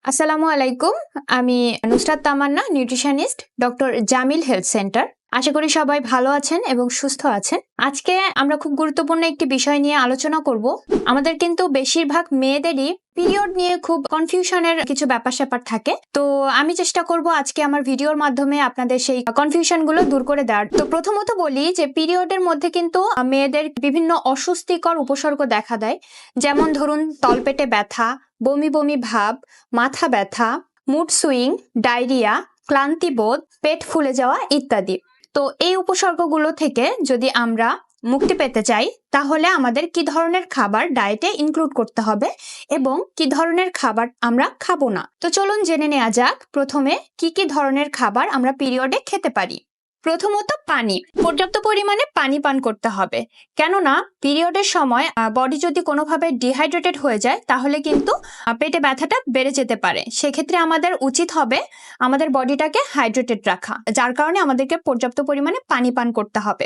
আসসালামু আলাইকুম। আমি Nusrat Tamanna, nutritionist, doctor Jamil health centre. আশা করি সবাই ভালো আছেন এবং সুস্থ আছেন। আজকে আমরা খুব গুরুত্বপূর্ণ একটি বিষয় নিয়ে আলোচনা করব। আমাদের কিন্তু বেশিরভাগ মেয়েদেরই পিরিয়ড নিয়ে খুব কনফিউশনের কিছু ব্যাপার-স্যাপার থাকে। তো আমি চেষ্টা করব আজকে আমার ভিডিওর মাধ্যমে আপনাদের সেই কনফিউশনগুলো দূর করে দেওয়ার। তো প্রথমত বলি যে পিরিয়ডের মধ্যে কিন্তু মেয়েদের বিভিন্ন অস্বস্তিকর উপসর্গ দেখা দেয়। যেমন ধরুন তলপেটে ব্যথা, বমি বমি ভাব, মাথা ব্যথা, মুড সুইং, ডায়রিয়া, ক্লান্তিবোধ, পেট ফুলে যাওয়া ইত্যাদি। তো এই উপসর্গগুলো থেকে যদি আমরা মুক্তি পেতে চাই তাহলে আমাদের কি ধরনের খাবার ডায়েটে ইনক্লুড করতে হবে এবং কি ধরনের খাবার আমরা খাবো না। তো চলুন জেনে নেওয়া যাক প্রথমে কি কি ধরনের খাবার আমরা পিরিয়ডে খেতে পারি। প্রথমত পানি, পর্যাপ্ত পরিমাণে পানি পান করতে হবে। কেননা পিরিয়ডের সময় বডি যদি কোনোভাবে ডিহাইড্রেটেড হয়ে যায় তাহলে কিন্তু পেটে ব্যথাটা বেড়ে যেতে পারে। সেক্ষেত্রে আমাদের উচিত হবে আমাদের বডিটাকে হাইড্রেটেড রাখা, যার কারণে আমাদেরকে পর্যাপ্ত পরিমাণে পানি পান করতে হবে।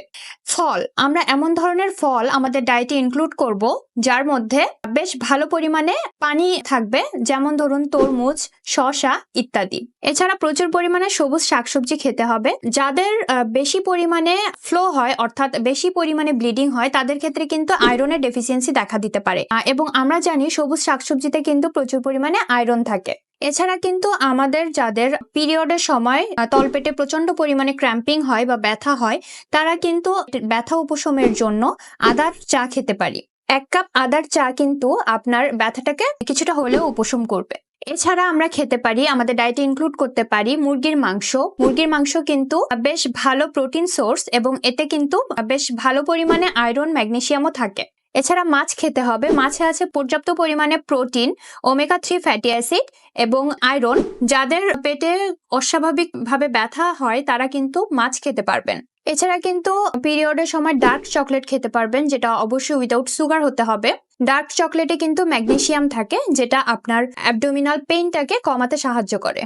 ফল, আমরা এমন ধরনের ফল আমাদের ডায়েটে ইনক্লুড করব যার মধ্যে বেশ ভালো পরিমাণে পানি থাকবে, যেমন ধরুন তরমুজ, শসা ইত্যাদি। এছাড়া প্রচুর পরিমাণে সবুজ শাকসবজি খেতে হবে। যাদের বেশি পরিমাণে ফ্লো হয় অর্থাৎ বেশি পরিমাণে ব্লিডিং হয় তাদের ক্ষেত্রে কিন্তু আয়রনের ডেফিসিয়েন্সি দেখা দিতে পারে এবং আমরা জানি সবুজ শাকসবজিতে কিন্তু প্রচুর পরিমাণে আয়রন থাকে। এছাড়া কিন্তু আমাদের যাদের পিরিয়ডের সময় তলপেটে প্রচন্ড পরিমাণে ক্র্যাম্পিং হয় বা ব্যথা হয় তারা কিন্তু ব্যথা উপশমের জন্য আদার চা খেতে পারি। 1 কাপ আদার চা কিন্তু আপনার ব্যথাটাকে কিছুটা হলেও উপশম করবে। এছাড়া আমরা খেতে পারি, আমাদের ডায়েটে ইনক্লুড করতে পারি মুরগির মাংস। মুরগির মাংস কিন্তু বেশ ভালো প্রোটিন সোর্স এবং এতে কিন্তু বেশ ভালো পরিমাণে আয়রন, ম্যাগনেসিয়ামও থাকে। এছাড়া মাছ খেতে হবে। মাছে আছে পর্যাপ্ত পরিমাণে প্রোটিন, ওমেগা 3 ফ্যাটি অ্যাসিড এবং আয়রন। যাদের পেটে অস্বাভাবিকভাবে ব্যথা হয় তারা কিন্তু মাছ খেতে পারবেন। এছাড়া কিন্তু পিরিয়ডের সময় ডার্ক চকলেট খেতে পারবেন, যেটা অবশ্যই উইদাউট সুগার হতে হবে। ডার্ক চকলেটে কিন্তু ম্যাগনেসিয়াম থাকে, যেটা আপনার অ্যাবডোমিনাল পেইনটাকে কমাতে সাহায্য করে।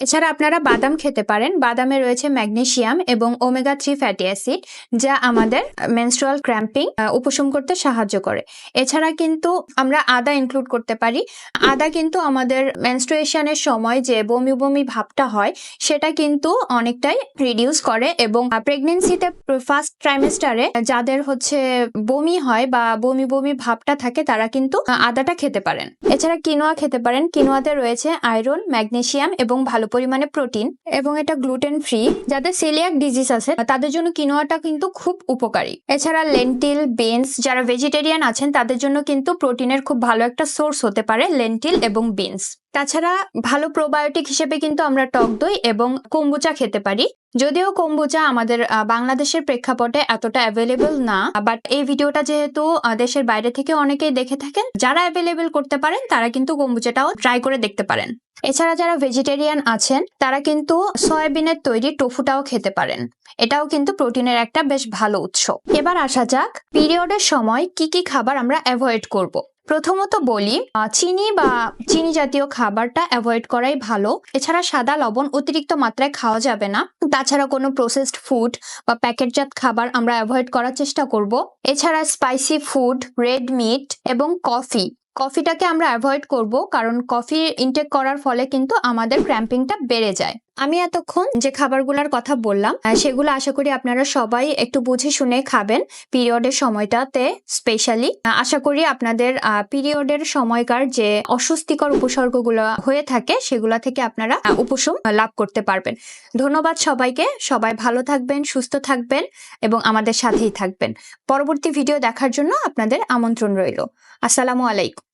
এছাড়া আপনারা বাদাম খেতে পারেন। বাদামে রয়েছে ম্যাগনেসিয়াম এবং ওমেগা 3 ফ্যাটি অ্যাসিড, যা আমাদের মেনস্ট্রুয়াল ক্র্যাম্পিং উপশম করতে সাহায্য করে। এছাড়া কিন্তু আমরা আদা ইনক্লুড করতে পারি। আদা কিন্তু আমাদের মেনস্ট্রুয়েশনের সময় যে বমি বমি ভাবটা হয় সেটা কিন্তু অনেকটাই রিডিউস করে এবং প্রেগনেন্সিতে ফার্স্ট ট্রাইমেস্টারে যাদের বমি হয় বা বমি বমি ভাবটা থাকে তারা কিন্তু আদাটা খেতে পারেন। এছাড়া কিনোয়া খেতে পারেন। কিনোয়াতে রয়েছে আয়রন, ম্যাগনেসিয়াম এবং ভালো পরিমাণে প্রোটিন এবং এটা গ্লুটেন ফ্রি। যাদের সেলিয়াক ডিজিজ আছে তাদের জন্য কিনোয়াটা কিন্তু খুব উপকারী। এছাড়া লেন্টিল, বিনস, যারা ভেজিটেরিয়ান আছেন তাদের জন্য কিন্তু প্রোটিনের খুব ভালো একটা সোর্স হতে পারে লেন্টিল এবং বিনস। তাছাড়া ভালো প্রোবায়োটিক হিসেবে কিন্তু আমরা টক দই এবং কম্বুচা খেতে পারি। যদিও কম্বুচা আমাদের বাংলাদেশের প্রেক্ষাপটে এতটা অ্যাভেলেবল না, বাট এই ভিডিওটা যেহেতু দেশের বাইরে থেকে অনেকেই দেখে থাকেন, যারা অ্যাভেলেবল করতে পারেন তারা কিন্তু কম্বুচাটাও ট্রাই করে দেখতে পারেন। এছাড়া যারা ভেজিটেরিয়ান আছেন তারা কিন্তু সয়াবিনের তৈরি টোফুটাও খেতে পারেন। এটাও কিন্তু প্রোটিনের একটা বেশ ভালো উৎস। এবার আসা যাক পিরিয়ডের সময় কি কি খাবার আমরা অ্যাভয়েড করব। প্রথমত বলি চিনি বা চিনি জাতীয় খাবারটা অ্যাভয়েড করাই ভালো। এছাড়া সাদা লবণ অতিরিক্ত মাত্রায় খাওয়া যাবে না। তাছাড়া কোনো প্রসেসড ফুড বা প্যাকেটজাত খাবার আমরা অ্যাভয়েড করার চেষ্টা করব। এছাড়া স্পাইসি ফুড, রেড মিট এবং কফিটাকে আমরা অ্যাভয়েড করব, কারণ কফি ইনটেক করার ফলে কিন্তু আমাদের ক্র্যাম্পিংটা বেড়ে যায়। আমি এতক্ষণ যে খাবারগুলোর কথা বললাম সেগুলো আশা করি আপনারা সবাই একটু বুঝে শুনে খাবেন পিরিয়ডের সময়টাতে। স্পেশালি আশা করি আপনাদের পিরিয়ডের সময়কার যে অস্বস্তিকর উপসর্গগুলো হয়ে থাকে সেগুলো থেকে আপনারা উপশম লাভ করতে পারবেন। ধন্যবাদ সবাইকে। সবাই ভালো থাকবেন, সুস্থ থাকবেন এবং আমাদের সাথেই থাকবেন। পরবর্তী ভিডিও দেখার জন্য আপনাদের আমন্ত্রণ রইল। আসসালামু আলাইকুম।